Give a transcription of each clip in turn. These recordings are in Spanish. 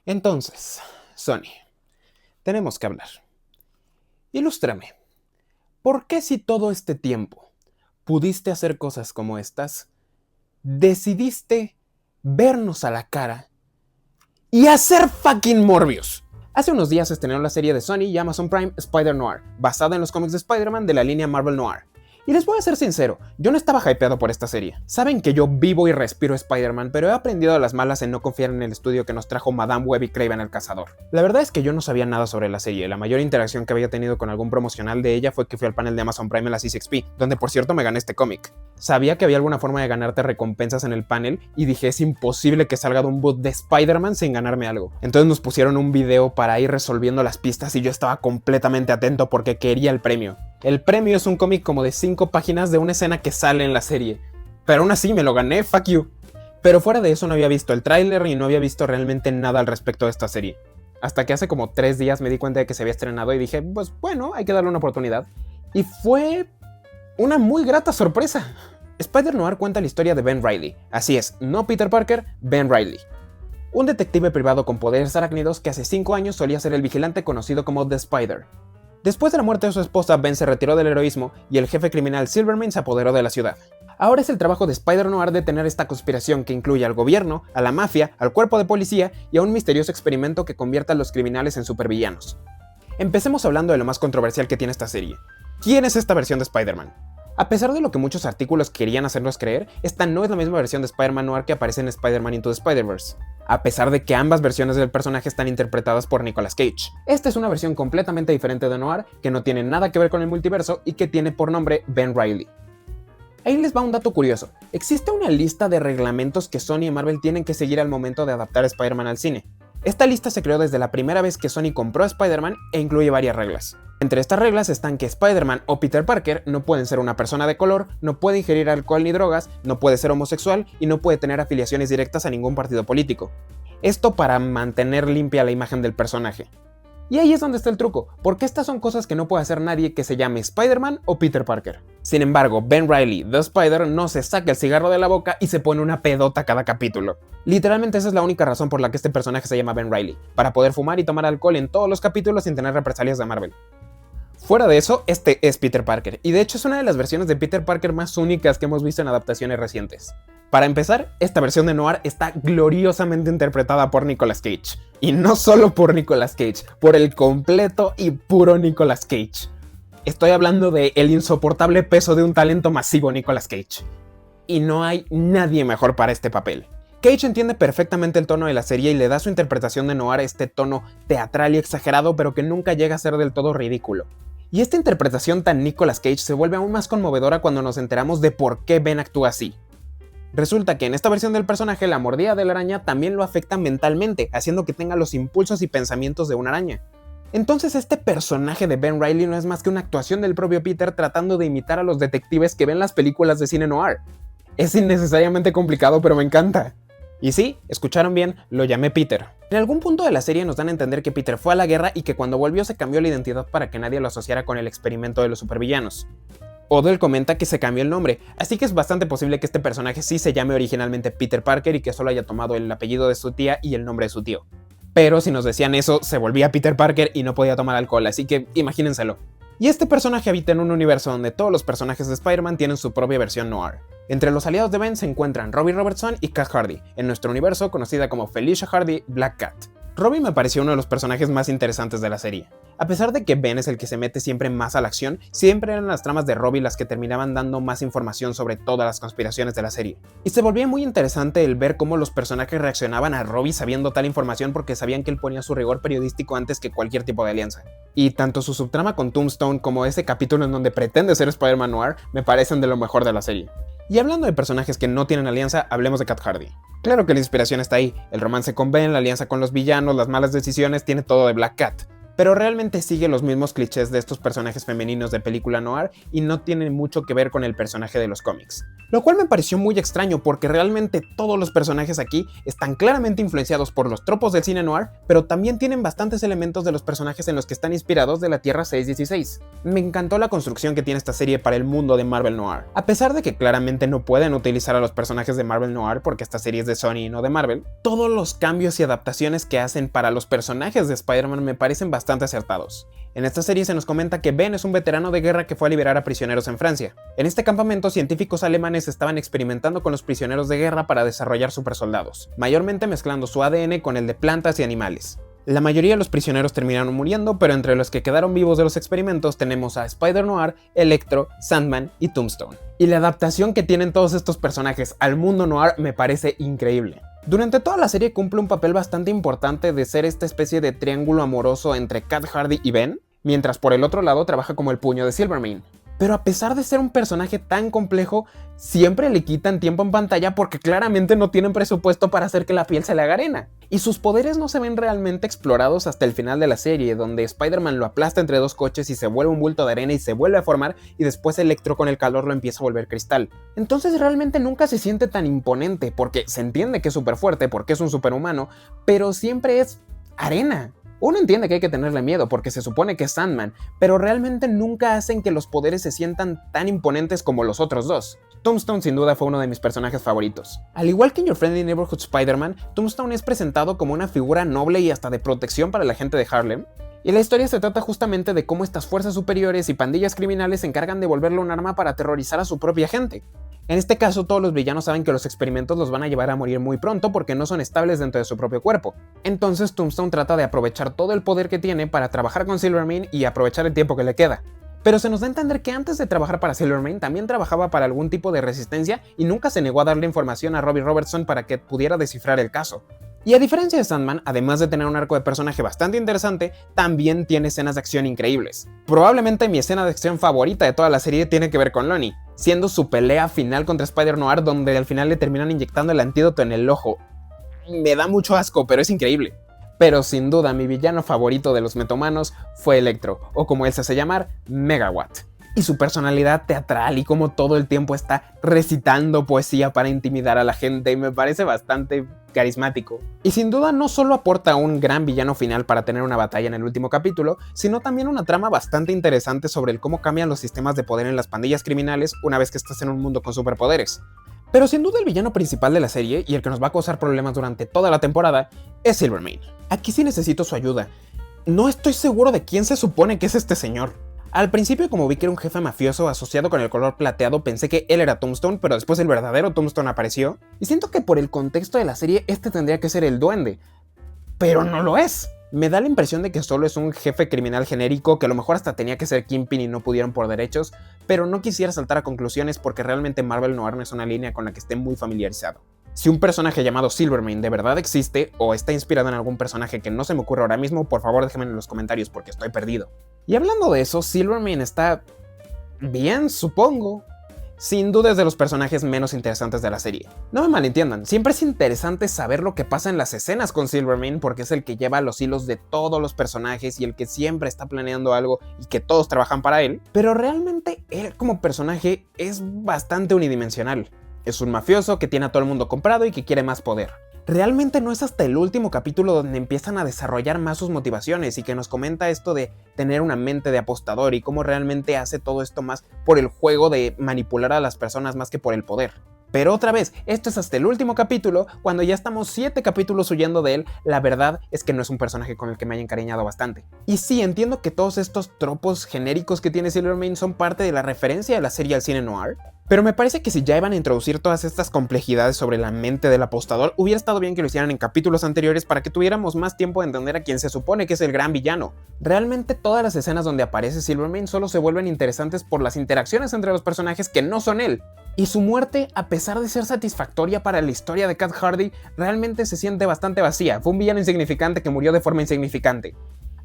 Entonces, Sony, tenemos que hablar. Ilústrame. ¿Por qué si todo este tiempo pudiste hacer cosas como estas, decidiste vernos a la cara y hacer fucking Morbius? Hace unos días estrenó la serie de Sony y Amazon Prime Spider-Noir, basada en los cómics de Spider-Man de la línea Marvel Noir. Y les voy a ser sincero, yo no estaba hypeado por esta serie. Saben que yo vivo y respiro Spider-Man, pero he aprendido a las malas en no confiar en el estudio que nos trajo Madame Web y Kraven el Cazador. La verdad es que yo no sabía nada sobre la serie. La mayor interacción que había tenido con algún promocional de ella fue que fui al panel de Amazon Prime en la C6P, donde por cierto me gané este cómic. Sabía que había alguna forma de ganarte recompensas en el panel y dije, es imposible que salga de un boot de Spider-Man sin ganarme algo. Entonces nos pusieron un video para ir resolviendo las pistas y yo estaba completamente atento porque quería el premio. El premio es un cómic como de 5 páginas de una escena que sale en la serie. Pero aún así me lo gané, fuck you. Pero fuera de eso no había visto el tráiler y no había visto realmente nada al respecto de esta serie. Hasta que hace como 3 días me di cuenta de que se había estrenado y dije, pues bueno, hay que darle una oportunidad. Y fue una muy grata sorpresa. Spider-Noir cuenta la historia de Ben Reilly. Así es, no Peter Parker, Ben Reilly. Un detective privado con poderes arácnidos que hace 5 años solía ser el vigilante conocido como The Spider. Después de la muerte de su esposa, Ben se retiró del heroísmo y el jefe criminal Silvermane se apoderó de la ciudad. Ahora es el trabajo de Spider-Noir detener esta conspiración que incluye al gobierno, a la mafia, al cuerpo de policía y a un misterioso experimento que convierte a los criminales en supervillanos. Empecemos hablando de lo más controversial que tiene esta serie. ¿Quién es esta versión de Spider-Man? A pesar de lo que muchos artículos querían hacernos creer, esta no es la misma versión de Spider-Man Noir que aparece en Spider-Man Into the Spider-Verse, a pesar de que ambas versiones del personaje están interpretadas por Nicolas Cage. Esta es una versión completamente diferente de Noir, que no tiene nada que ver con el multiverso y que tiene por nombre Ben Reilly. Ahí les va un dato curioso. Existe una lista de reglamentos que Sony y Marvel tienen que seguir al momento de adaptar a Spider-Man al cine. Esta lista se creó desde la primera vez que Sony compró a Spider-Man e incluye varias reglas. Entre estas reglas están que Spider-Man o Peter Parker no pueden ser una persona de color, no puede ingerir alcohol ni drogas, no puede ser homosexual y no puede tener afiliaciones directas a ningún partido político. Esto para mantener limpia la imagen del personaje. Y ahí es donde está el truco, porque estas son cosas que no puede hacer nadie que se llame Spider-Man o Peter Parker. Sin embargo, Ben Reilly, The Spider, no se saca el cigarro de la boca y se pone una pedota cada capítulo. Literalmente esa es la única razón por la que este personaje se llama Ben Reilly, para poder fumar y tomar alcohol en todos los capítulos sin tener represalias de Marvel. Fuera de eso, este es Peter Parker, y de hecho es una de las versiones de Peter Parker más únicas que hemos visto en adaptaciones recientes. Para empezar, esta versión de Noir está gloriosamente interpretada por Nicolas Cage. Y no solo por Nicolas Cage, por el completo y puro Nicolas Cage. Estoy hablando de el insoportable peso de un talento masivo Nicolas Cage. Y no hay nadie mejor para este papel. Cage entiende perfectamente el tono de la serie y le da a su interpretación de Noir este tono teatral y exagerado, pero que nunca llega a ser del todo ridículo. Y esta interpretación tan Nicolas Cage se vuelve aún más conmovedora cuando nos enteramos de por qué Ben actúa así. Resulta que en esta versión del personaje la mordida de la araña también lo afecta mentalmente, haciendo que tenga los impulsos y pensamientos de una araña. Entonces este personaje de Ben Reilly no es más que una actuación del propio Peter tratando de imitar a los detectives que ven las películas de cine noir. Es innecesariamente complicado, pero me encanta. Y sí, escucharon bien, lo llamé Peter. En algún punto de la serie nos dan a entender que Peter fue a la guerra y que cuando volvió se cambió la identidad para que nadie lo asociara con el experimento de los supervillanos. Odell comenta que se cambió el nombre, así que es bastante posible que este personaje sí se llame originalmente Peter Parker y que solo haya tomado el apellido de su tía y el nombre de su tío. Pero si nos decían eso, se volvía Peter Parker y no podía tomar alcohol, así que imagínenselo. Y este personaje habita en un universo donde todos los personajes de Spider-Man tienen su propia versión noir. Entre los aliados de Ben se encuentran Robin Robertson y Cat Hardy, en nuestro universo conocida como Felicia Hardy Black Cat. Robin me pareció uno de los personajes más interesantes de la serie. A pesar de que Ben es el que se mete siempre más a la acción, siempre eran las tramas de Robin las que terminaban dando más información sobre todas las conspiraciones de la serie. Y se volvía muy interesante el ver cómo los personajes reaccionaban a Robin sabiendo tal información porque sabían que él ponía su rigor periodístico antes que cualquier tipo de alianza. Y tanto su subtrama con Tombstone como ese capítulo en donde pretende ser Spider-Man Noir me parecen de lo mejor de la serie. Y hablando de personajes que no tienen alianza, hablemos de Cat Hardy. Claro que la inspiración está ahí, el romance con Ben, la alianza con los villanos, las malas decisiones, tiene todo de Black Cat. pero realmente sigue los mismos clichés de estos personajes femeninos de película noir y no tiene mucho que ver con el personaje de los cómics. Lo cual me pareció muy extraño porque realmente todos los personajes aquí están claramente influenciados por los tropos del cine noir, pero también tienen bastantes elementos de los personajes en los que están inspirados de la Tierra 616. Me encantó la construcción que tiene esta serie para el mundo de Marvel Noir. A pesar de que claramente no pueden utilizar a los personajes de Marvel Noir porque esta serie es de Sony y no de Marvel, todos los cambios y adaptaciones que hacen para los personajes de Spider-Man me parecen bastante acertados. En esta serie se nos comenta que Ben es un veterano de guerra que fue a liberar a prisioneros en Francia. En este campamento, científicos alemanes estaban experimentando con los prisioneros de guerra para desarrollar supersoldados, mayormente mezclando su ADN con el de plantas y animales. La mayoría de los prisioneros terminaron muriendo, pero entre los que quedaron vivos de los experimentos tenemos a Spider-Noir, Electro, Sandman y Tombstone. Y la adaptación que tienen todos estos personajes al mundo noir me parece increíble. Durante toda la serie cumple un papel bastante importante de ser esta especie de triángulo amoroso entre Cat Hardy y Ben, mientras por el otro lado trabaja como el puño de Silvermane. Pero a pesar de ser un personaje tan complejo, siempre le quitan tiempo en pantalla porque claramente no tienen presupuesto para hacer que la piel se le haga arena. Y sus poderes no se ven realmente explorados hasta el final de la serie, donde Spider-Man lo aplasta entre dos coches y se vuelve un bulto de arena y se vuelve a formar, y después Electro con el calor lo empieza a volver cristal. Entonces realmente nunca se siente tan imponente, porque se entiende que es súper fuerte, porque es un superhumano, pero siempre es arena. Uno entiende que hay que tenerle miedo porque se supone que es Sandman, pero realmente nunca hacen que los poderes se sientan tan imponentes como los otros dos. Tombstone sin duda fue uno de mis personajes favoritos. Al igual que en Your Friendly Neighborhood Spider-Man, Tombstone es presentado como una figura noble y hasta de protección para la gente de Harlem. Y la historia se trata justamente de cómo estas fuerzas superiores y pandillas criminales se encargan de volverlo un arma para aterrorizar a su propia gente. En este caso, todos los villanos saben que los experimentos los van a llevar a morir muy pronto porque no son estables dentro de su propio cuerpo. Entonces Tombstone trata de aprovechar todo el poder que tiene para trabajar con Silvermane y aprovechar el tiempo que le queda. Pero se nos da a entender que antes de trabajar para Silvermane también trabajaba para algún tipo de resistencia y nunca se negó a darle información a Robbie Robertson para que pudiera descifrar el caso. Y a diferencia de Sandman, además de tener un arco de personaje bastante interesante, también tiene escenas de acción increíbles. Probablemente mi escena de acción favorita de toda la serie tiene que ver con Lonnie, siendo su pelea final contra Spider-Noir, donde al final le terminan inyectando el antídoto en el ojo. Me da mucho asco, pero es increíble. Pero sin duda mi villano favorito de los metomanos fue Electro, o como él se hace llamar, Megawatt. Y su personalidad teatral y como todo el tiempo está recitando poesía para intimidar a la gente me parece bastante carismático. Y sin duda no solo aporta un gran villano final para tener una batalla en el último capítulo, sino también una trama bastante interesante sobre el cómo cambian los sistemas de poder en las pandillas criminales una vez que estás en un mundo con superpoderes. Pero sin duda el villano principal de la serie, y el que nos va a causar problemas durante toda la temporada, es Silvermane. Aquí sí necesito su ayuda. No estoy seguro de quién se supone que es este señor. Al principio, como vi que era un jefe mafioso asociado con el color plateado, pensé que él era Tombstone, pero después el verdadero Tombstone apareció, y siento que por el contexto de la serie este tendría que ser el Duende, pero no lo es. Me da la impresión de que solo es un jefe criminal genérico que a lo mejor hasta tenía que ser Kingpin y no pudieron por derechos, pero no quisiera saltar a conclusiones porque realmente Marvel Noir no es una línea con la que esté muy familiarizado. Si un personaje llamado Silvermane de verdad existe o está inspirado en algún personaje que no se me ocurre ahora mismo, por favor déjenme en los comentarios porque estoy perdido. Y hablando de eso, Silvermane está bien, supongo. Sin duda es de los personajes menos interesantes de la serie. No me malentiendan, siempre es interesante saber lo que pasa en las escenas con Silvermane porque es el que lleva los hilos de todos los personajes y el que siempre está planeando algo y que todos trabajan para él, pero realmente él como personaje es bastante unidimensional. Es un mafioso que tiene a todo el mundo comprado y que quiere más poder. Realmente no es hasta el último capítulo donde empiezan a desarrollar más sus motivaciones y que nos comenta esto de tener una mente de apostador y cómo realmente hace todo esto más por el juego de manipular a las personas más que por el poder. Pero otra vez, esto es hasta el último capítulo, cuando ya estamos 7 capítulos huyendo de él, la verdad es que no es un personaje con el que me haya encariñado bastante. Y sí, entiendo que todos estos tropos genéricos que tiene Silvermane son parte de la referencia de la serie al cine noir, pero me parece que si ya iban a introducir todas estas complejidades sobre la mente del apostador, hubiera estado bien que lo hicieran en capítulos anteriores para que tuviéramos más tiempo de entender a quien se supone que es el gran villano. Realmente todas las escenas donde aparece Silvermane solo se vuelven interesantes por las interacciones entre los personajes que no son él. Y su muerte, a pesar de ser satisfactoria para la historia de Cat Hardy, realmente se siente bastante vacía. Fue un villano insignificante que murió de forma insignificante.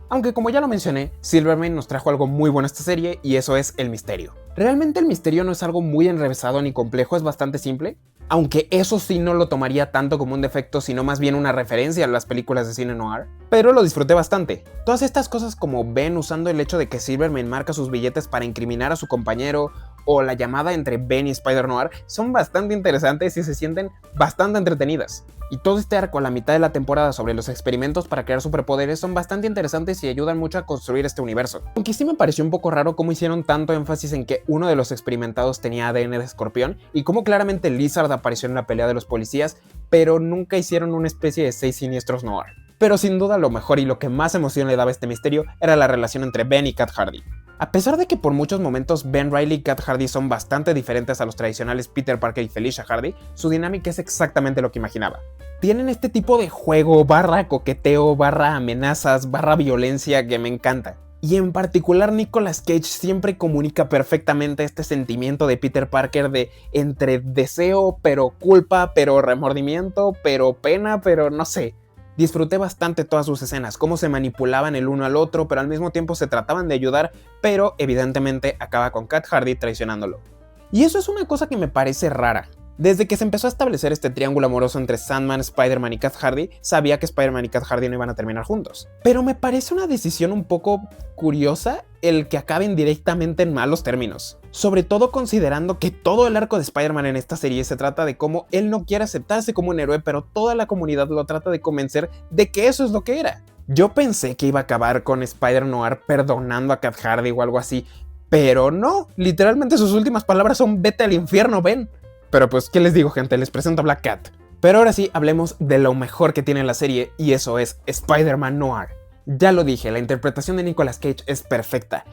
Aunque como ya lo mencioné, Silvermane nos trajo algo muy bueno a esta serie y eso es el misterio. Realmente el misterio no es algo muy enrevesado ni complejo, es bastante simple. aunque eso sí no lo tomaría tanto como un defecto, sino más bien una referencia a las películas de cine noir, pero lo disfruté bastante. Todas estas cosas como Ben usando el hecho de que Silverman marca sus billetes para incriminar a su compañero, o la llamada entre Ben y Spider-Noir, son bastante interesantes y se sienten bastante entretenidas. Y todo este arco a la mitad de la temporada sobre los experimentos para crear superpoderes son bastante interesantes y ayudan mucho a construir este universo. Aunque sí me pareció un poco raro cómo hicieron tanto énfasis en que uno de los experimentados tenía ADN de escorpión y cómo claramente Lizard apareció en la pelea de los policías, pero nunca hicieron una especie de 6 siniestros noir. Pero sin duda lo mejor y lo que más emoción le daba a este misterio era la relación entre Ben y Cat Hardy. A pesar de que por muchos momentos Ben Reilly y Cat Hardy son bastante diferentes a los tradicionales Peter Parker y Felicia Hardy, su dinámica es exactamente lo que imaginaba. Tienen este tipo de juego, barra coqueteo, barra amenazas, barra violencia que me encanta. Y en particular Nicolas Cage siempre comunica perfectamente este sentimiento de Peter Parker de entre deseo, pero culpa, pero remordimiento, pero pena, pero no sé. Disfruté bastante todas sus escenas, cómo se manipulaban el uno al otro, pero al mismo tiempo se trataban de ayudar, pero evidentemente acaba con Cat Hardy traicionándolo. Y eso es una cosa que me parece rara. Desde que se empezó a establecer este triángulo amoroso entre Sandman, Spider-Man y Cat Hardy, sabía que Spider-Man y Cat Hardy no iban a terminar juntos. Pero me parece una decisión un poco curiosa el que acaben directamente en malos términos. Sobre todo considerando que todo el arco de Spider-Man en esta serie se trata de cómo él no quiere aceptarse como un héroe, pero toda la comunidad lo trata de convencer de que eso es lo que era. Yo pensé que iba a acabar con Spider-Noir perdonando a Cat Hardy o algo así, pero no, literalmente sus últimas palabras son vete al infierno, Ben. Pero pues, ¿qué les digo, gente? Les presento a Black Cat. Pero ahora sí, hablemos de lo mejor que tiene la serie, y eso es Spider-Man Noir. Ya lo dije, la interpretación de Nicolas Cage es perfecta,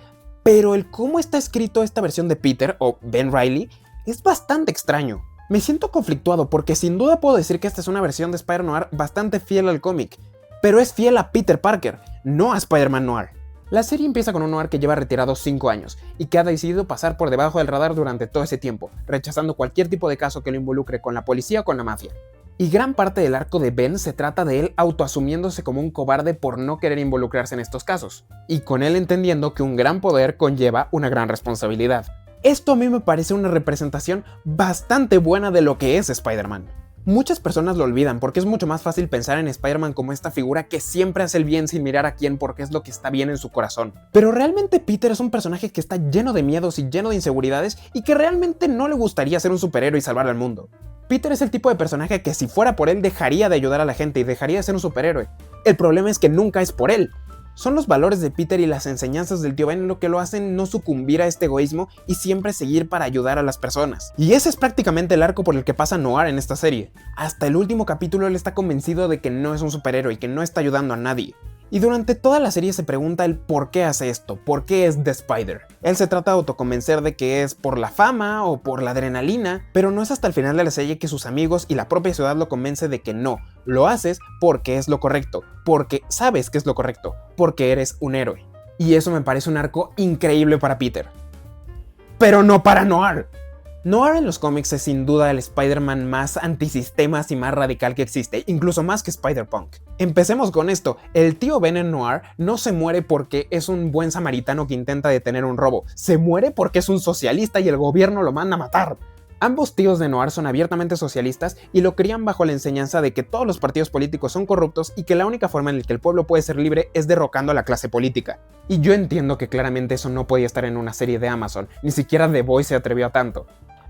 pero el cómo está escrito esta versión de Peter, o Ben Reilly, es bastante extraño. Me siento conflictuado porque sin duda puedo decir que esta es una versión de Spider-Noir bastante fiel al cómic, pero es fiel a Peter Parker, no a Spider-Man Noir. La serie empieza con un Noir que lleva retirado 5 años y que ha decidido pasar por debajo del radar durante todo ese tiempo, rechazando cualquier tipo de caso que lo involucre con la policía o con la mafia. Y gran parte del arco de Ben se trata de él autoasumiéndose como un cobarde por no querer involucrarse en estos casos, y con él entendiendo que un gran poder conlleva una gran responsabilidad. Esto a mí me parece una representación bastante buena de lo que es Spider-Man. Muchas personas lo olvidan porque es mucho más fácil pensar en Spider-Man como esta figura que siempre hace el bien sin mirar a quién porque es lo que está bien en su corazón. Pero realmente Peter es un personaje que está lleno de miedos y lleno de inseguridades y que realmente no le gustaría ser un superhéroe y salvar al mundo. Peter es el tipo de personaje que si fuera por él dejaría de ayudar a la gente y dejaría de ser un superhéroe. El problema es que nunca es por él. Son los valores de Peter y las enseñanzas del tío Ben lo que lo hacen no sucumbir a este egoísmo y siempre seguir para ayudar a las personas. Y ese es prácticamente el arco por el que pasa Noir en esta serie. Hasta el último capítulo él está convencido de que no es un superhéroe y que no está ayudando a nadie. Y durante toda la serie se pregunta el por qué hace esto, por qué es The Spider. Él se trata de autoconvencer de que es por la fama o por la adrenalina, pero no es hasta el final de la serie que sus amigos y la propia ciudad lo convence de que no, lo haces porque es lo correcto, porque sabes que es lo correcto, porque eres un héroe. Y eso me parece un arco increíble para Peter. Pero no para Noir. Noir en los cómics es sin duda el Spider-Man más antisistemas y más radical que existe, incluso más que Spider-Punk. Empecemos con esto, el tío Ben en Noir no se muere porque es un buen samaritano que intenta detener un robo, se muere porque es un socialista y el gobierno lo manda a matar. Ambos tíos de Noir son abiertamente socialistas y lo crían bajo la enseñanza de que todos los partidos políticos son corruptos y que la única forma en la que el pueblo puede ser libre es derrocando a la clase política. Y yo entiendo que claramente eso no podía estar en una serie de Amazon, ni siquiera The Voice se atrevió a tanto.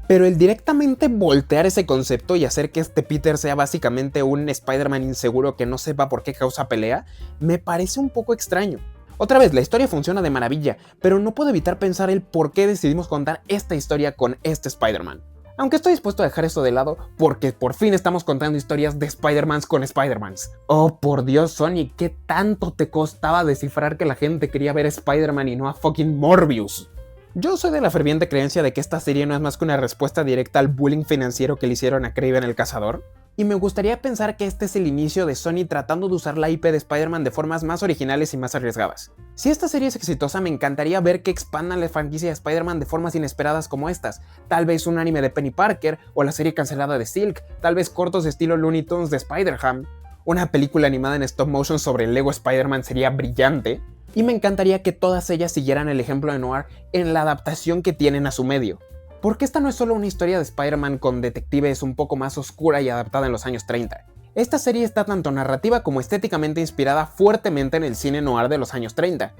Pero el directamente voltear ese concepto y hacer que este Peter sea básicamente un Spider-Man inseguro que no sepa por qué causa pelea, me parece un poco extraño. Otra vez, la historia funciona de maravilla, pero no puedo evitar pensar el por qué decidimos contar esta historia con este Spider-Man. Aunque estoy dispuesto a dejar esto de lado porque por fin estamos contando historias de Spider-Mans con Spider-Mans. Oh, por Dios, Sony, ¿qué tanto te costaba descifrar que la gente quería ver a Spider-Man y no a fucking Morbius? Yo soy de la ferviente creencia de que esta serie no es más que una respuesta directa al bullying financiero que le hicieron a Kraven el Cazador, y me gustaría pensar que este es el inicio de Sony tratando de usar la IP de Spider-Man de formas más originales y más arriesgadas. Si esta serie es exitosa, me encantaría ver que expandan la franquicia de Spider-Man de formas inesperadas como estas, tal vez un anime de Penny Parker, o la serie cancelada de Silk, tal vez cortos de estilo Looney Tunes de Spider-Ham. Una película animada en stop motion sobre el Lego Spider-Man sería brillante. Y me encantaría que todas ellas siguieran el ejemplo de Noir en la adaptación que tienen a su medio. Porque esta no es solo una historia de Spider-Man con detectives un poco más oscura y adaptada en los años 30. Esta serie está tanto narrativa como estéticamente inspirada fuertemente en el cine noir de los años 30.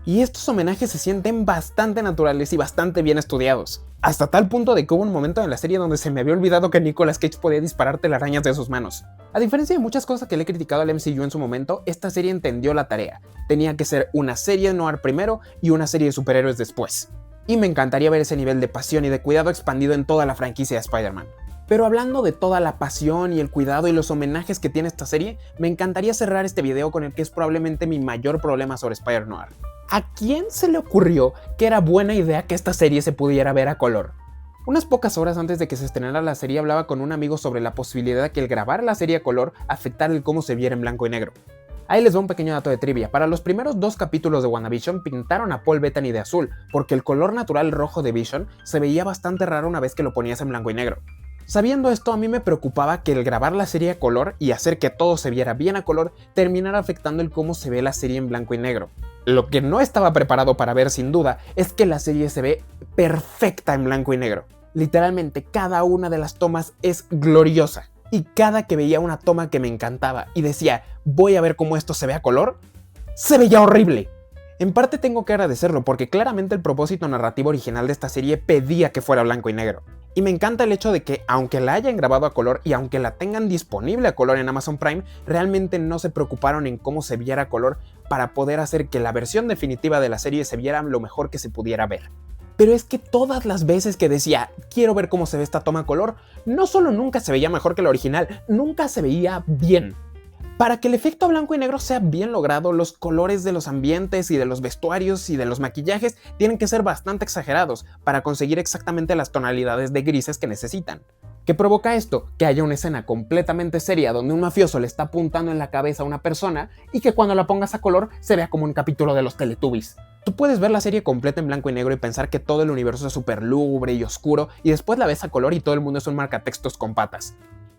Y estos homenajes se sienten bastante naturales y bastante bien estudiados. Hasta tal punto de que hubo un momento en la serie donde se me había olvidado que Nicolas Cage podía disparar telarañas de sus manos. A diferencia de muchas cosas que le he criticado al MCU en su momento, esta serie entendió la tarea. Tenía que ser una serie noir primero y una serie de superhéroes después. Y me encantaría ver ese nivel de pasión y de cuidado expandido en toda la franquicia de Spider-Man. Pero hablando de toda la pasión y el cuidado y los homenajes que tiene esta serie, me encantaría cerrar este video con el que es probablemente mi mayor problema sobre Spider-Noir. ¿A quién se le ocurrió que era buena idea que esta serie se pudiera ver a color? Unas pocas horas antes de que se estrenara la serie hablaba con un amigo sobre la posibilidad de que el grabar la serie a color afectara el cómo se viera en blanco y negro. Ahí les va un pequeño dato de trivia. Para los primeros 2 capítulos de WandaVision pintaron a Paul Bettany de azul, porque el color natural rojo de Vision se veía bastante raro una vez que lo ponías en blanco y negro. Sabiendo esto, a mí me preocupaba que el grabar la serie a color y hacer que todo se viera bien a color terminara afectando el cómo se ve la serie en blanco y negro. Lo que no estaba preparado para ver sin duda es que la serie se ve perfecta en blanco y negro. Literalmente cada una de las tomas es gloriosa. Y cada que veía una toma que me encantaba y decía, voy a ver cómo esto se ve a color, se veía horrible. En parte tengo que agradecerlo porque claramente el propósito narrativo original de esta serie pedía que fuera blanco y negro. Y me encanta el hecho de que, aunque la hayan grabado a color y aunque la tengan disponible a color en Amazon Prime, realmente no se preocuparon en cómo se viera a color para poder hacer que la versión definitiva de la serie se viera lo mejor que se pudiera ver. Pero es que todas las veces que decía, quiero ver cómo se ve esta toma a color, no solo nunca se veía mejor que la original, nunca se veía bien. Para que el efecto blanco y negro sea bien logrado, los colores de los ambientes y de los vestuarios y de los maquillajes tienen que ser bastante exagerados para conseguir exactamente las tonalidades de grises que necesitan. ¿Qué provoca esto? Que haya una escena completamente seria donde un mafioso le está apuntando en la cabeza a una persona y que cuando la pongas a color se vea como un capítulo de los Teletubbies. Tú puedes ver la serie completa en blanco y negro y pensar que todo el universo es súper lúgubre y oscuro y después la ves a color y todo el mundo es un marcatextos con patas.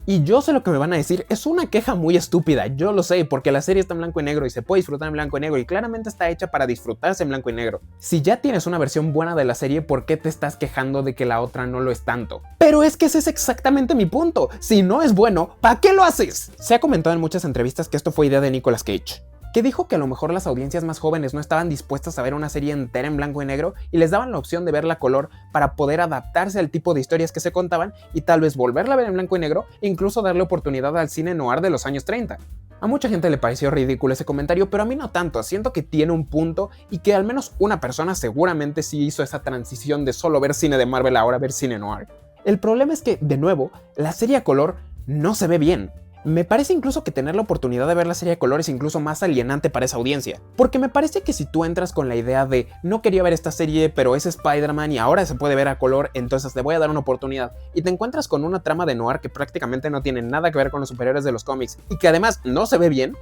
Y yo sé lo que me van a decir, es una queja muy estúpida, yo lo sé, porque la serie está en blanco y negro y se puede disfrutar en blanco y negro y claramente está hecha para disfrutarse en blanco y negro. Si ya tienes una versión buena de la serie, ¿por qué te estás quejando de que la otra no lo es tanto? Pero es que ese es exactamente mi punto, si no es bueno, ¿para qué lo haces? Se ha comentado en muchas entrevistas que esto fue idea de Nicolas Cage, que dijo que a lo mejor las audiencias más jóvenes no estaban dispuestas a ver una serie entera en blanco y negro y les daban la opción de verla a color para poder adaptarse al tipo de historias que se contaban y tal vez volverla a ver en blanco y negro e incluso darle oportunidad al cine noir de los años 30. A mucha gente le pareció ridículo ese comentario, pero a mí no tanto, siento que tiene un punto y que al menos una persona seguramente sí hizo esa transición de solo ver cine de Marvel a ahora ver cine noir. El problema es que, de nuevo, la serie a color no se ve bien. Me parece incluso que tener la oportunidad de ver la serie a color es incluso más alienante para esa audiencia. Porque me parece que si tú entras con la idea de no quería ver esta serie, pero es Spider-Man y ahora se puede ver a color, entonces le voy a dar una oportunidad, y te encuentras con una trama de noir que prácticamente no tiene nada que ver con los superhéroes de los cómics y que además no se ve bien,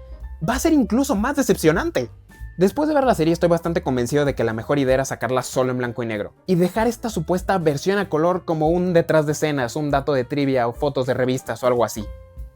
va a ser incluso más decepcionante. Después de ver la serie estoy bastante convencido de que la mejor idea era sacarla solo en blanco y negro y dejar esta supuesta versión a color como un detrás de escenas, un dato de trivia o fotos de revistas o algo así.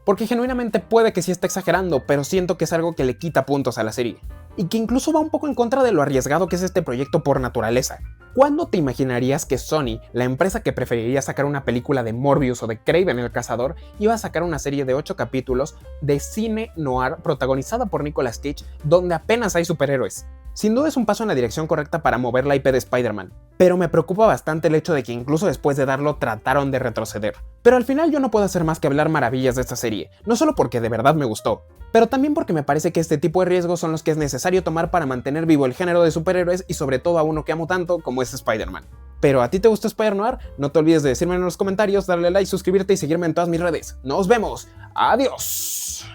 Porque genuinamente puede que sí esté exagerando, pero siento que es algo que le quita puntos a la serie. Y que incluso va un poco en contra de lo arriesgado que es este proyecto por naturaleza. ¿Cuándo te imaginarías que Sony, la empresa que preferiría sacar una película de Morbius o de Kraven el Cazador, iba a sacar una serie de 8 capítulos de cine noir protagonizada por Nicolas Cage, donde apenas hay superhéroes? Sin duda es un paso en la dirección correcta para mover la IP de Spider-Man, pero me preocupa bastante el hecho de que incluso después de darlo trataron de retroceder. Pero al final yo no puedo hacer más que hablar maravillas de esta serie, no solo porque de verdad me gustó, pero también porque me parece que este tipo de riesgos son los que es necesario tomar para mantener vivo el género de superhéroes y sobre todo a uno que amo tanto como es Spider-Man. Pero ¿a ti te gustó Spider-Noir? No te olvides de decirme en los comentarios, darle like, suscribirte y seguirme en todas mis redes. ¡Nos vemos! ¡Adiós!